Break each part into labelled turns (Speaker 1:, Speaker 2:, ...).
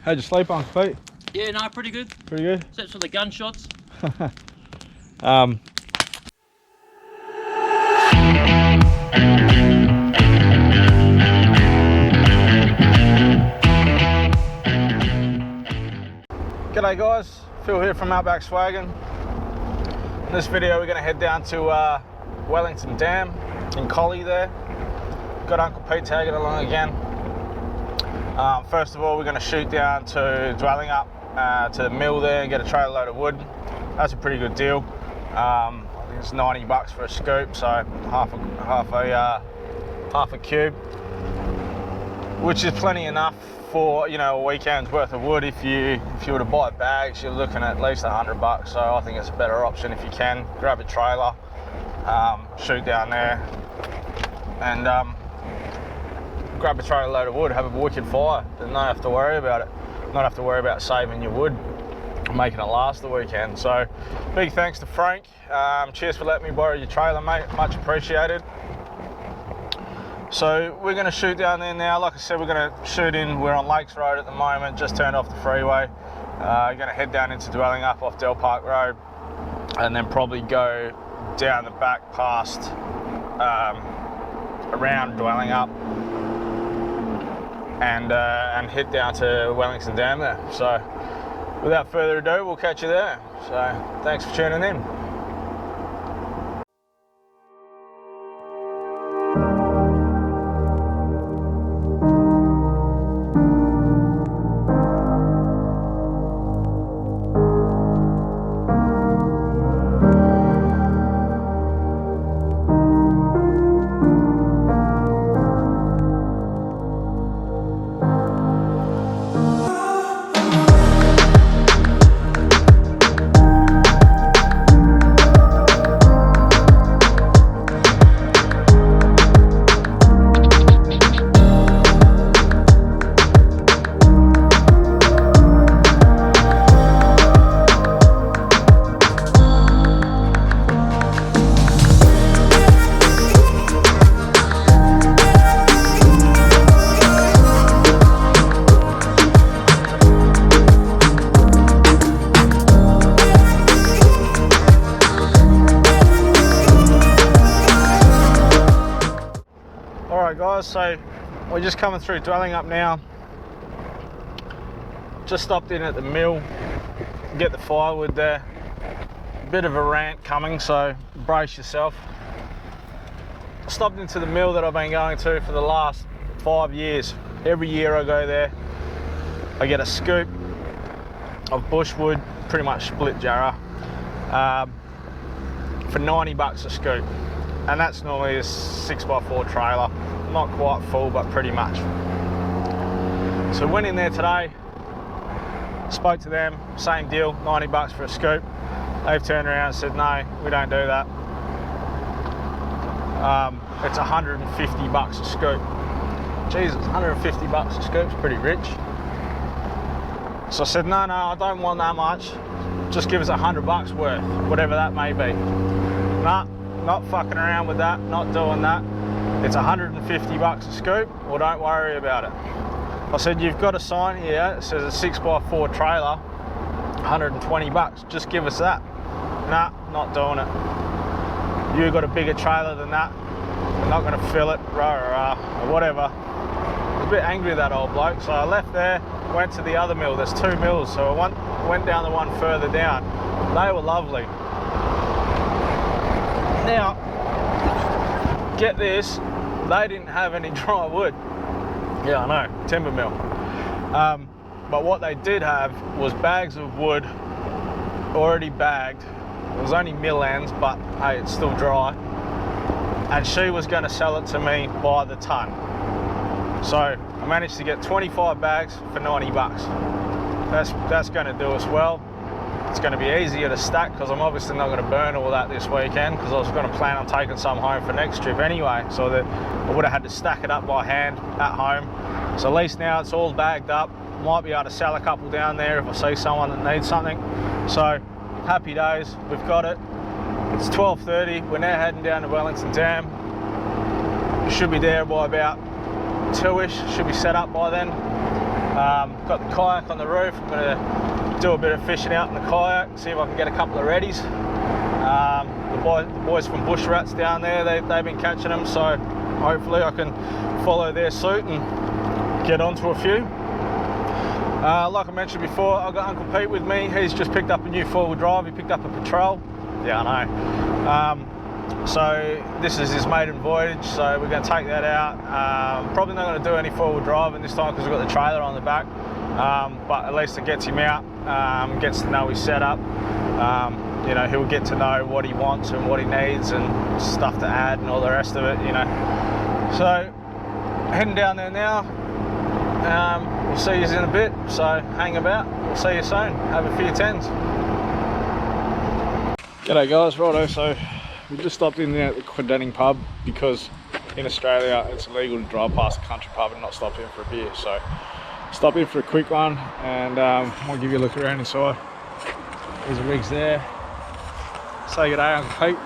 Speaker 1: How'd you sleep, Uncle Pete?
Speaker 2: Yeah, no, pretty good.
Speaker 1: Pretty good?
Speaker 2: Except for the gunshots.
Speaker 1: G'day guys, Phil here from Outback Swaggin. In this video we're going to head down to Wellington Dam in Collie there. Got Uncle Pete tagging along again. First of all we're going to shoot down to Dwellingup to the mill there and get a trailer load of wood. That's a pretty good deal. I think it's 90 bucks for a scoop, so half a cube, which is plenty enough for, you know, a weekend's worth of wood. If you were to buy bags, you're looking at least 100 bucks. So I think it's a better option if you can. Grab a trailer, shoot down there, and grab a trailer load of wood. Have a wicked fire. Then not have to worry about it. Not have to worry about saving your wood, making it last the weekend. So big thanks to Frank. Cheers for letting me borrow your trailer, mate. Much appreciated. So we're going to shoot down there now. Like I said, we're going to shoot in. We're on Lakes Road at the moment, just turned off the freeway. We're going to head down into Dwellingup off Del Park Road, and then probably go down the back past around Dwellingup and head down to Wellington Dam there. So without further ado, we'll catch you there. So thanks for tuning in. Alright guys, so we're just coming through Dwellingup now. Just stopped in at the mill, get the firewood there. Bit of a rant coming, so brace yourself. Stopped into the mill that I've been going to for the last 5 years. Every year I go there, I get a scoop of bushwood, pretty much split jarrah, for 90 bucks a scoop. And that's normally a 6x4 trailer. Not quite full, but pretty much. So went in there today, spoke to them, same deal, 90 bucks for a scoop. They've turned around and said, no, we don't do that. It's 150 bucks a scoop. Jesus, 150 bucks a scoop's pretty rich. So I said, no, I don't want that much. Just give us 100 bucks worth, whatever that may be. Nah. Not fucking around with that, not doing that. It's 150 bucks a scoop, well don't worry about it. I said, you've got a sign here, it says a 6x4 trailer, 120 bucks, just give us that. Nah, not doing it. You got a bigger trailer than that, I'm not gonna fill it, rah, or whatever. I was a bit angry at that old bloke, so I left there, went to the other mill. There's 2 mills, so I went down the one further down. They were lovely. Now, get this, they didn't have any dry wood. Yeah, I know, timber mill. But what they did have was bags of wood already bagged. It was only mill ends, but hey, it's still dry. And she was going to sell it to me by the ton. So I managed to get 25 bags for 90 bucks. That's going to do us well. It's going to be easier to stack because I'm obviously not going to burn all that this weekend, because I was going to plan on taking some home for next trip anyway, so that I would have had to stack it up by hand at home. So at least now it's all bagged up. Might be able to sell a couple down there if I see someone that needs something. So happy days, we've got it. It's 12:30, we're now heading down to Wellington Dam. We should be there by about 2ish, should be set up by then. Got the kayak on the roof. I'm going to do a bit of fishing out in the kayak, see if I can get a couple of reddies. The boys from Bush Rats down there, they've been catching them, so hopefully I can follow their suit and get onto a few. Like I mentioned before, I've got Uncle Pete with me. He's just picked up a new 4-wheel drive. He picked up a Patrol. Yeah, I know. So this is his maiden voyage, so we're going to take that out. Probably not going to do any 4-wheel driving this time because we've got the trailer on the back, but at least it gets him out, gets to know his setup. You know, he'll get to know what he wants and what he needs and stuff to add and all the rest of it, you know. So heading down there now. We'll see you in a bit, so hang about. We'll see you soon. Have a few tens. G'day guys, righto. So we just stopped in there at the Quindenning pub because in Australia it's illegal to drive past a country pub and not stop in for a beer. So stop in for a quick one and I'll give you a look around inside. There's the rigs there. Say g'day, Uncle Pete.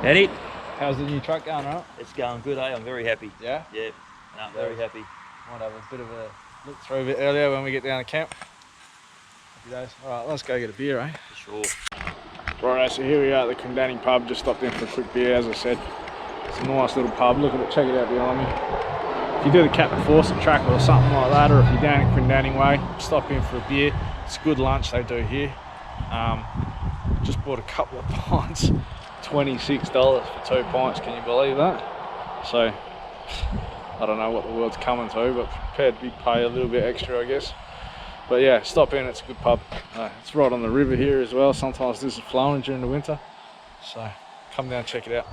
Speaker 3: Eddie,
Speaker 1: How's the new truck going, right?
Speaker 3: it's going good, eh? I'm very happy.
Speaker 1: Yeah?
Speaker 3: Yeah, no, very happy.
Speaker 1: Might have a bit of a look through a bit earlier when we get down to camp. Happy days. Alright, let's go get a beer, eh?
Speaker 3: For sure.
Speaker 1: Right, so here we are at the Quindenning pub. Just stopped in for a quick beer, as I said. It's a nice little pub. Look at it, check it out behind me. If you do the Captain Fawcett track or something like that, or if you're down in Quindenning way, stop in for a beer. It's a good lunch they do here. Just bought a couple of pints, $26 for 2 pints, can you believe that? So, I don't know what the world's coming to, but prepared to pay a little bit extra, I guess. But yeah, stop in, it's a good pub. It's right on the river here as well. Sometimes this is flowing during the winter. So come down and check it out.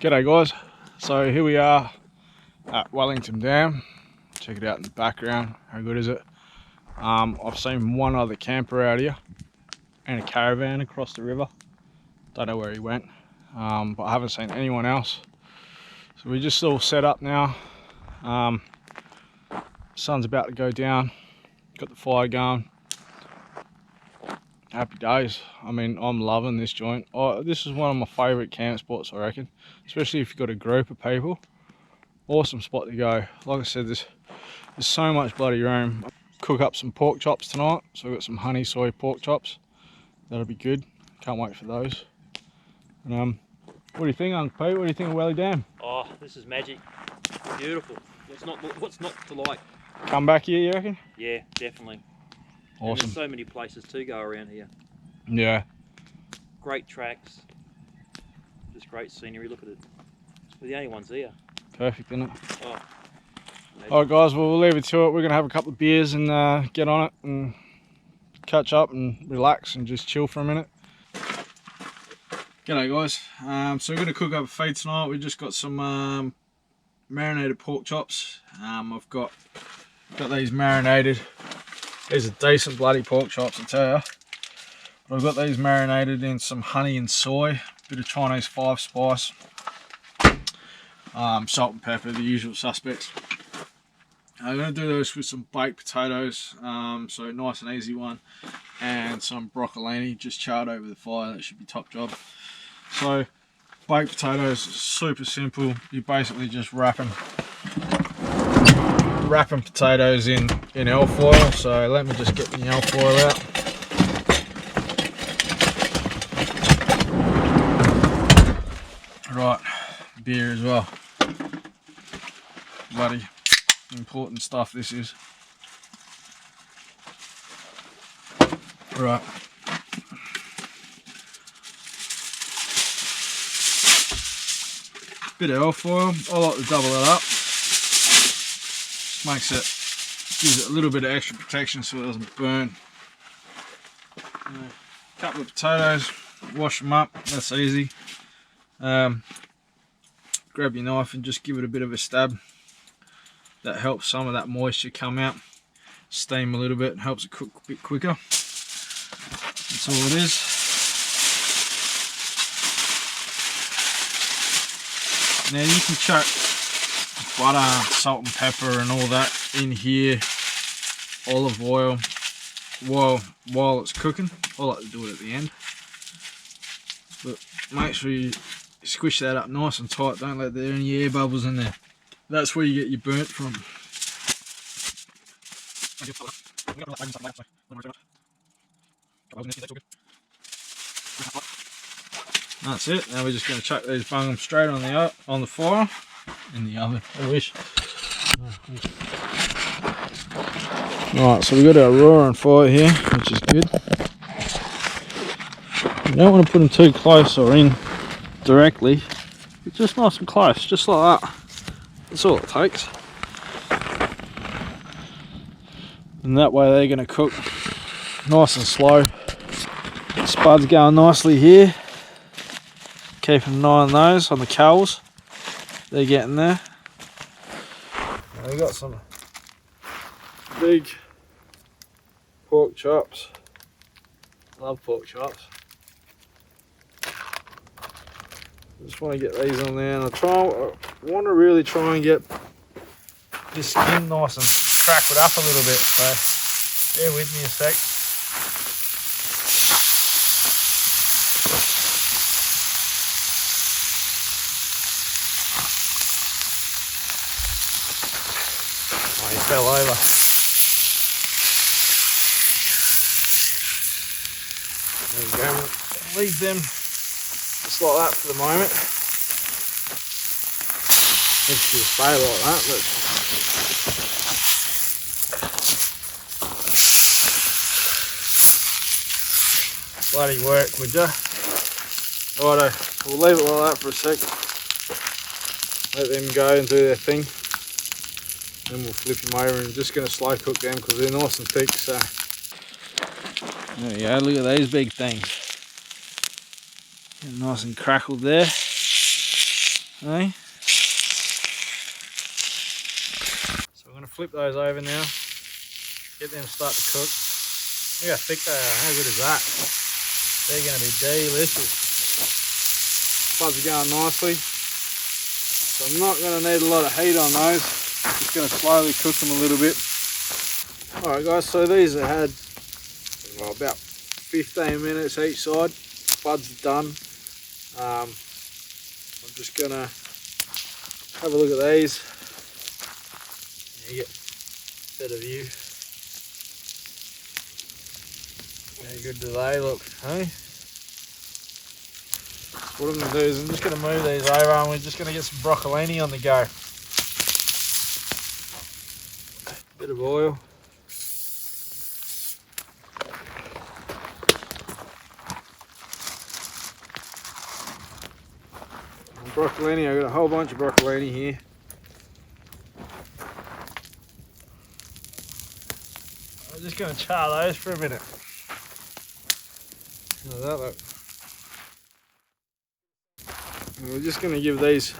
Speaker 1: G'day guys, so here we are at Wellington Dam. Check it out in the background, how good is it? I've seen one other camper out here and a caravan across the river. Don't know where he went, but I haven't seen anyone else. So we just all set up now. Sun's about to go down, got the fire going. Happy days. I mean, I'm loving this joint. This is one of my favourite camp spots, I reckon. Especially if you've got a group of people. Awesome spot to go. Like I said, there's so much bloody room. Cook up some pork chops tonight. So we've got some honey soy pork chops. That'll be good. Can't wait for those. And, what do you think, Uncle Pete? What do you think of Welly Dam?
Speaker 3: Oh, this is magic. Beautiful. What's not to like?
Speaker 1: Come back here, you reckon?
Speaker 3: Yeah, definitely.
Speaker 1: Awesome.
Speaker 3: And there's so many places to go around here.
Speaker 1: Yeah.
Speaker 3: Great tracks. Just great scenery. Look at it. We're the only ones here.
Speaker 1: Perfect, isn't it?
Speaker 3: Oh.
Speaker 1: Alright guys, well, we'll leave it to it. We're going to have a couple of beers and get on it and catch up and relax and just chill for a minute. G'day guys. So we're going to cook up a feed tonight. We've just got some marinated pork chops. I've got these marinated. These are decent bloody pork chops, I tell you. But I've got these marinated in some honey and soy, bit of Chinese 5 spice, salt and pepper, the usual suspects. I'm going to do this with some baked potatoes, so nice and easy one, and some broccolini just charred over the fire. That should be top job. So baked potatoes, super simple. You basically just wrapping potatoes in alfoil. So let me just get the alfoil out. Right, beer as well. Bloody important stuff this is. Right. Bit of alfoil. I like to double it up. Gives it a little bit of extra protection so it doesn't burn. A couple of potatoes, wash them up, that's easy. Grab your knife and just give it a bit of a stab. That helps some of that moisture come out. Steam a little bit, helps it cook a bit quicker. That's all it is. Now you can chuck butter, salt and pepper and all that in here, olive oil, while it's cooking. I like to do it at the end. But make sure you squish that up nice and tight, don't let there any air bubbles in there. That's where you get your burnt from. That's it. Now we're just going to chuck these bungums straight on the fire, in the oven. I wish. Right, so we've got our roaring fire here, which is good. You don't want to put them too close or in directly. It's just nice and close, just like that. That's all it takes. And that way they're going to cook nice and slow. Spud's going nicely here. Keeping an eye on those, on the coals. They're getting there. Now we got some big pork chops. Love pork chops. Just want to get these on there, and I want to really try and get this skin nice and crackled up a little bit. So bear with me a sec. Oh, he fell over. There we go. Leave them just like that for the moment. Let's just stay like that. Bloody work, would ya? Righto, we'll leave it like that for a sec. Let them go and do their thing. Then we'll flip them over and just going to slow cook them because they're nice and thick. So there you go, look at these big things. Getting nice and crackled there. Hey? So we're going to flip those over now. Get them to start to cook. Look how thick they are. How good is that? They're going to be delicious. Spuds are going nicely. So I'm not going to need a lot of heat on those. Just going to slowly cook them a little bit. Alright guys, so these have had about 15 minutes each side. Spuds are done. I'm just going to have a look at these. You get a better view. How good do they look, hey? What I'm going to do is I'm just going to move these over and we're just going to get some broccolini on the go. Bit of oil. And broccolini, I've got a whole bunch of broccolini here. I'm just going to char those for a minute. How does that look? And we're just going to give this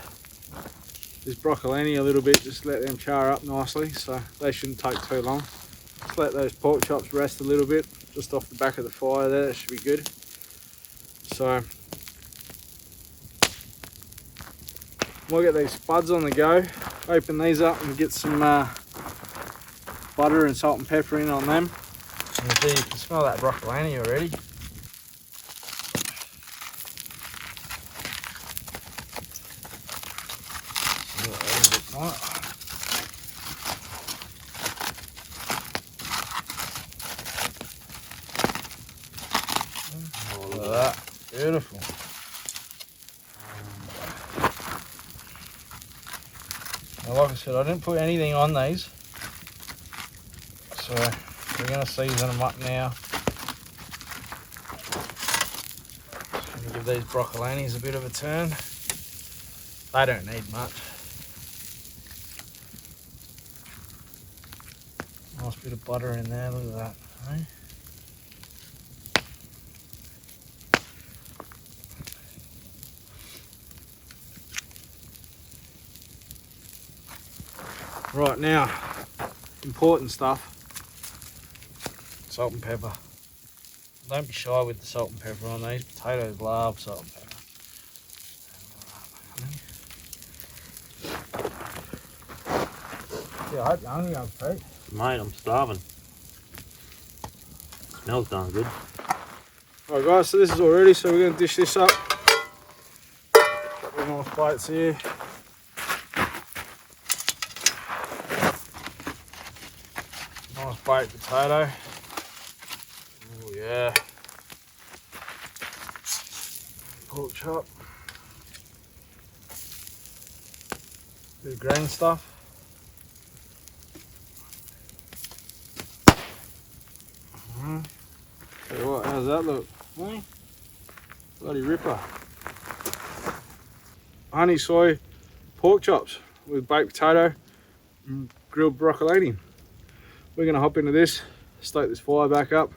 Speaker 1: broccolini a little bit, just let them char up nicely, so they shouldn't take too long. Just let those pork chops rest a little bit, just off the back of the fire there, that should be good. So we'll get these spuds on the go, open these up and get some butter and salt and pepper in on them. And you can smell that broccolini already. See what those look like. Oh, look at that. Beautiful. Now, like I said, I didn't put anything on these. So we're going to season them up now. Just going to give these broccolinis a bit of a turn. They don't need much. Nice bit of butter in there, look at that. Eh? Right, now, important stuff. Salt and pepper. Don't be shy with the salt and pepper on these. Potatoes love salt and pepper. Yeah, I hope you're hungry, Uncle Pete.
Speaker 3: Mate, I'm starving. Smells darn good.
Speaker 1: Alright guys, so this is all ready, so we're going to dish this up. Couple of nice plates here. Nice baked potato. Oh yeah. Pork chop. Bit of green stuff. Tell you what, how's that look? Eh? Bloody ripper. Honey soy pork chops with baked potato and grilled broccolini. We're going to hop into this, stoke this fire back up,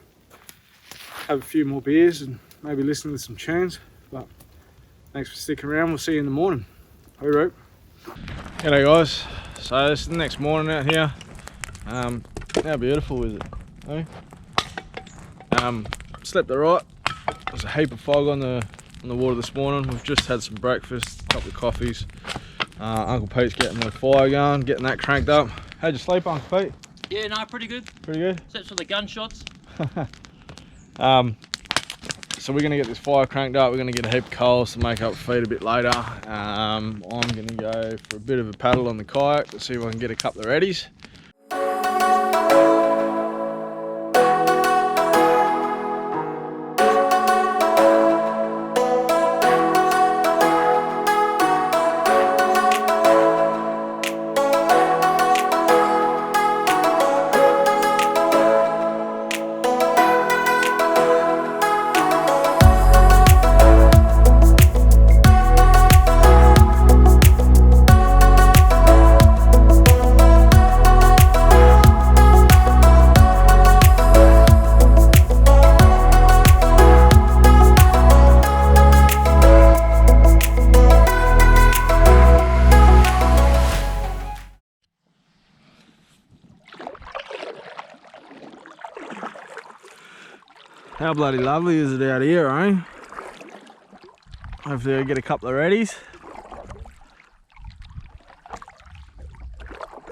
Speaker 1: have a few more beers and maybe listen to some tunes. But thanks for sticking around. We'll see you in the morning. Hooroo. G'day guys. So this is the next morning out here. How beautiful is it? Eh? Slept alright. There's a heap of fog on the water this morning. We've just had some breakfast, a couple of coffees. Uncle Pete's getting the fire going, getting that cranked up. How'd you sleep, Uncle Pete?
Speaker 2: Yeah, no, pretty good.
Speaker 1: Pretty good?
Speaker 2: Except for the gunshots.
Speaker 1: So we're going to get this fire cranked up. We're going to get a heap of coals to make up feed a bit later. I'm going to go for a bit of a paddle on the kayak to see if I can get a couple of reddies. How bloody lovely is it out here, eh? Hopefully I get a couple of reddies.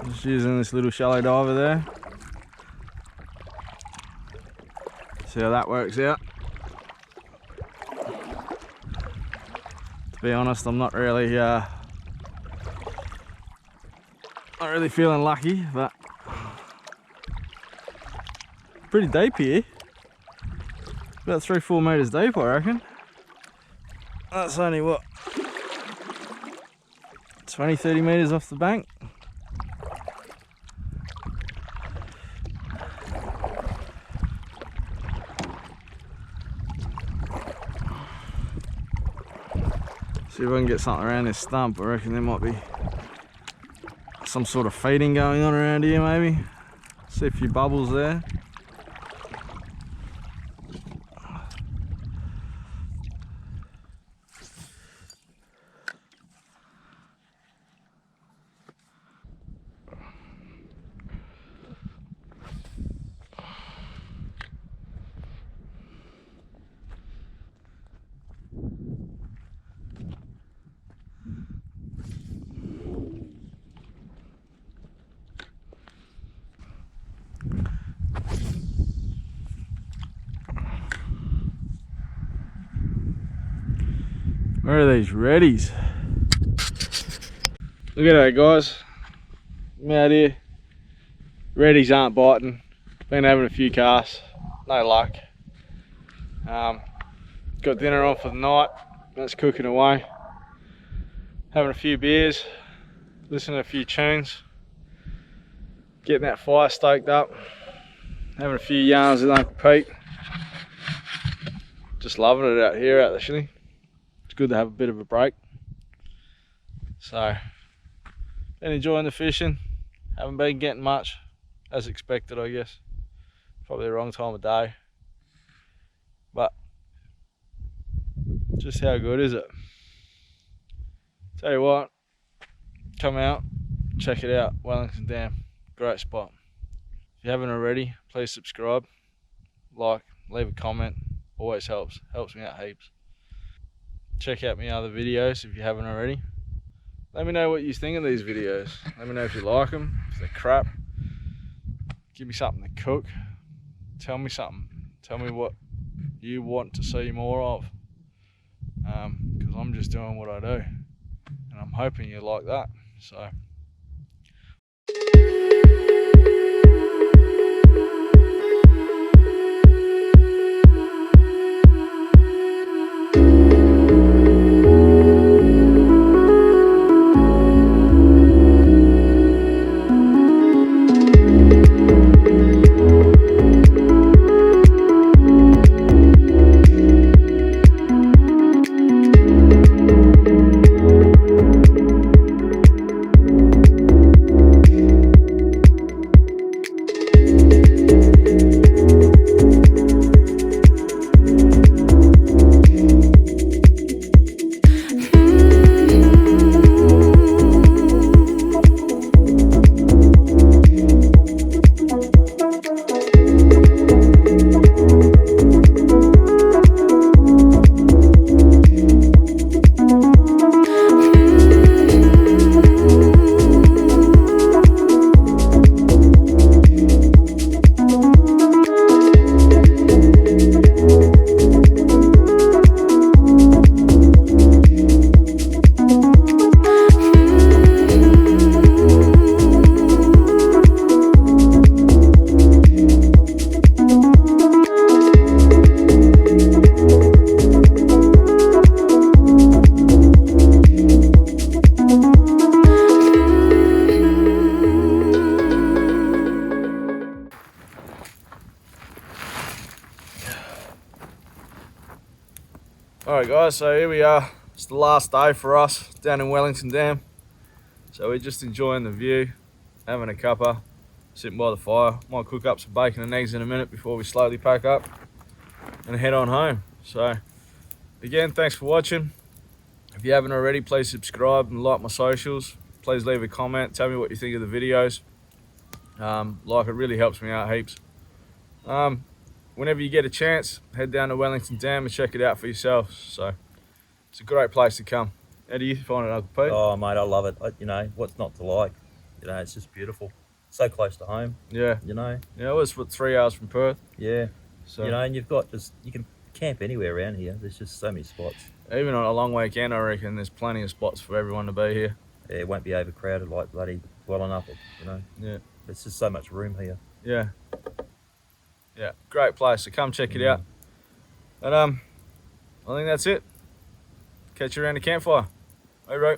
Speaker 1: Just using this little shallow diver there. See how that works out. To be honest, I'm not really feeling lucky, but pretty deep here. About 3-4 metres deep, I reckon. That's only what, 20-30 metres off the bank. See if I can get something around this stump. I reckon there might be some sort of feeding going on around here maybe. See a few bubbles there. Where are these reddies? Look at that, guys. I'm out here. Reddies aren't biting. Been having a few casts. No luck. Got dinner on for the night. That's cooking away. Having a few beers. Listening to a few tunes. Getting that fire stoked up. Having a few yarns with Uncle Pete. Just loving it out here, actually. It's good to have a bit of a break. So, been enjoying the fishing. Haven't been getting much, as expected, I guess. Probably the wrong time of day. But, just how good is it? Tell you what, come out, check it out, Wellington Dam. Great spot. If you haven't already, please subscribe, like, leave a comment. Always helps me out heaps. Check out my other videos if you haven't already. Let me know what you think of these videos. Let me know if you like them, if they're crap. Give me something to cook. Tell me something. Tell me what you want to see more of. Because I'm just doing what I do. And I'm hoping you like that. So. Alright guys, so here we are. It's the last day for us down in Wellington Dam. So we're just enjoying the view, having a cuppa, sitting by the fire. Might cook up some bacon and eggs in a minute before we slowly pack up and head on home. So again, thanks for watching. If you haven't already, please subscribe and like my socials. Please leave a comment, tell me what you think of the videos. Like, it really helps me out heaps. Whenever you get a chance, head down to Wellington Dam and check it out for yourself. So it's a great place to come. How do you find it, Uncle Pete?
Speaker 3: Oh mate, I love it. You know, what's not to like? You know, it's just beautiful. So close to home.
Speaker 1: Yeah.
Speaker 3: You know.
Speaker 1: Yeah, it was 3 hours from Perth.
Speaker 3: Yeah.
Speaker 1: So
Speaker 3: you know, and you've got you can camp anywhere around here. There's just so many spots.
Speaker 1: even on a long weekend, I reckon there's plenty of spots for everyone to be here.
Speaker 3: Yeah, it won't be overcrowded like bloody Wellinup, you know.
Speaker 1: Yeah.
Speaker 3: There's just so much room here.
Speaker 1: Yeah. Yeah, great place, so come check it out. And I think that's it. Catch you around the campfire. Hey, bro.